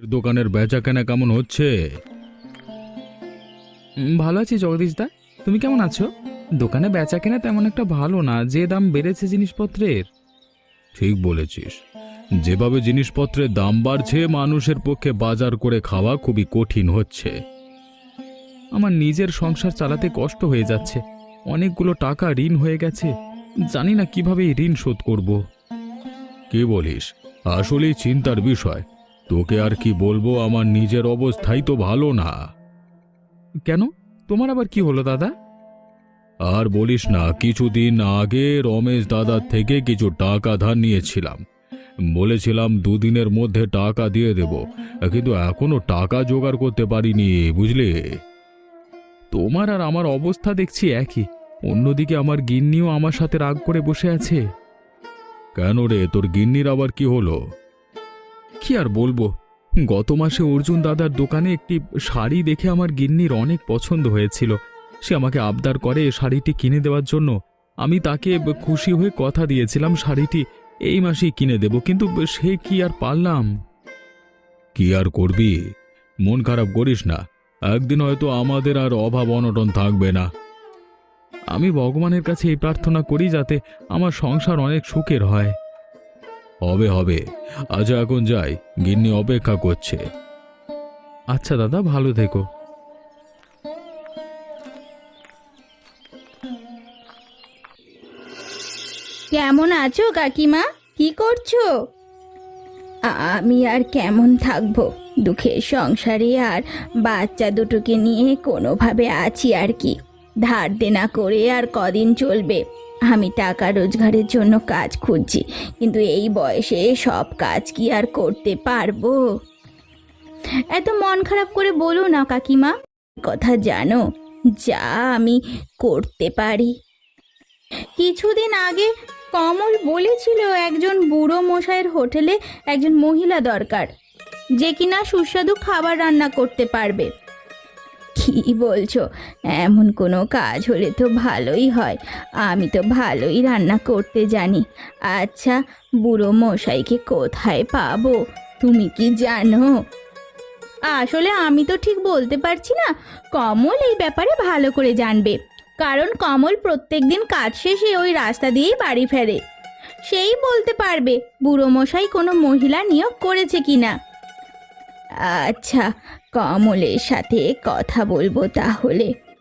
দোকানের বেচাকেনা কেমন হচ্ছে? ভালো আছি জগদীশদা। তুমি কেমন আছো? দোকানে বেচাকেনা তেমন একটা ভালো না, যে দাম বেড়েছে জিনিসপত্রের। ঠিক বলেছিস। যেভাবে জিনিসপত্রের দাম বাড়ছে, মানুষের পক্ষে বাজার করে খাওয়া খুবই কঠিন হচ্ছে। আমার নিজের সংসার চালাতে কষ্ট হয়ে যাচ্ছে। অনেকগুলো টাকা ঋণ হয়ে গেছে, জানি না কিভাবে এই ঋণ শোধ করব। কি বলিস? আসলেই চিন্তার বিষয়। তোকে আর কি বলবো, আমার নিজের অবস্থাই তো ভালো না। কেন, তোমার আবার কি হলো দাদা? আর বলিস না, কিছুদিন আগে রমেশ দাদার থেকে কিছু টাকা ধার নিয়েছিলাম। বলেছিলাম দুদিনের মধ্যে টাকা দিয়ে দেব, কিন্তু এখনো টাকা জোগাড় করতে পারিনি, বুঝলি? তোমার আর আমার অবস্থা দেখছি একই। অন্যদিকে আমার গিন্নিও আমার সাথে রাগ করে বসে আছে। কেন রে, তোর গিন্নির আবার কি হলো? কি আর বলবো, গত মাসে অর্জুন দাদার দোকানে একটি শাড়ি দেখে আমার গিন্নির অনেক পছন্দ হয়েছিল। সে আমাকে আবদার করে শাড়িটি কিনে দেওয়ার জন্য। আমি তাকে খুশি হয়ে কথা দিয়েছিলাম শাড়িটি এই মাসেই কিনে দেব, কিন্তু সে কি আর পারলাম। কি আর করবি, মন খারাপ করিস না। একদিন হয়তো আমাদের আর অভাব অনটন থাকবে না। আমি ভগবানের কাছে এই প্রার্থনা করি যাতে আমার সংসার অনেক সুখের হয়। হবে হবে। আচ্ছা এখন যাই, গিন্নি অপেক্ষা করছে। আচ্ছা দাদা, ভালো থেকো। কেমন আছো কাকিমা? কি করছো? আমি আর কেমন থাকবো, দুঃখের সংসারে আর বাচ্চা দুটোকে নিয়ে কোনোভাবে আছি আর কি। ধার দেনা করে আর কদিন চলবে। আমি টাকা রোজগারের জন্য কাজ খুঁজছি, কিন্তু এই বয়সে সব কাজ কি আর করতে পারবো? এত মন খারাপ করে বলো না কাকিমা। কথা জানো, যা আমি করতে পারি। কিছুদিন আগে কমল বলেছিল একজন বুড়ো মশাইয়ের হোটেলে একজন মহিলা দরকার, যে কিনা সুস্বাদু খাবার রান্না করতে পারবে। কি বলছো? এমন কোনো কাজ হলে তো ভালোই হয়। আমি তো ভালোই রান্না করতে জানি। আচ্ছা, বুড়ো মশাইকে কোথায় পাবো, তুমি কি জানো? আসলে আমি তো ঠিক বলতে পারছি না। কমল এই ব্যাপারে ভালো করে জানবে, কারণ কমল প্রত্যেকদিন কাজ শেষে ওই রাস্তা দিয়েই বাড়ি ফেরে। সেই বলতে পারবে বুড়ো মশাই কোনো মহিলা নিয়োগ করেছে কিনা। আচ্ছা, কমলের সাথে কথা বলবো তাহলে।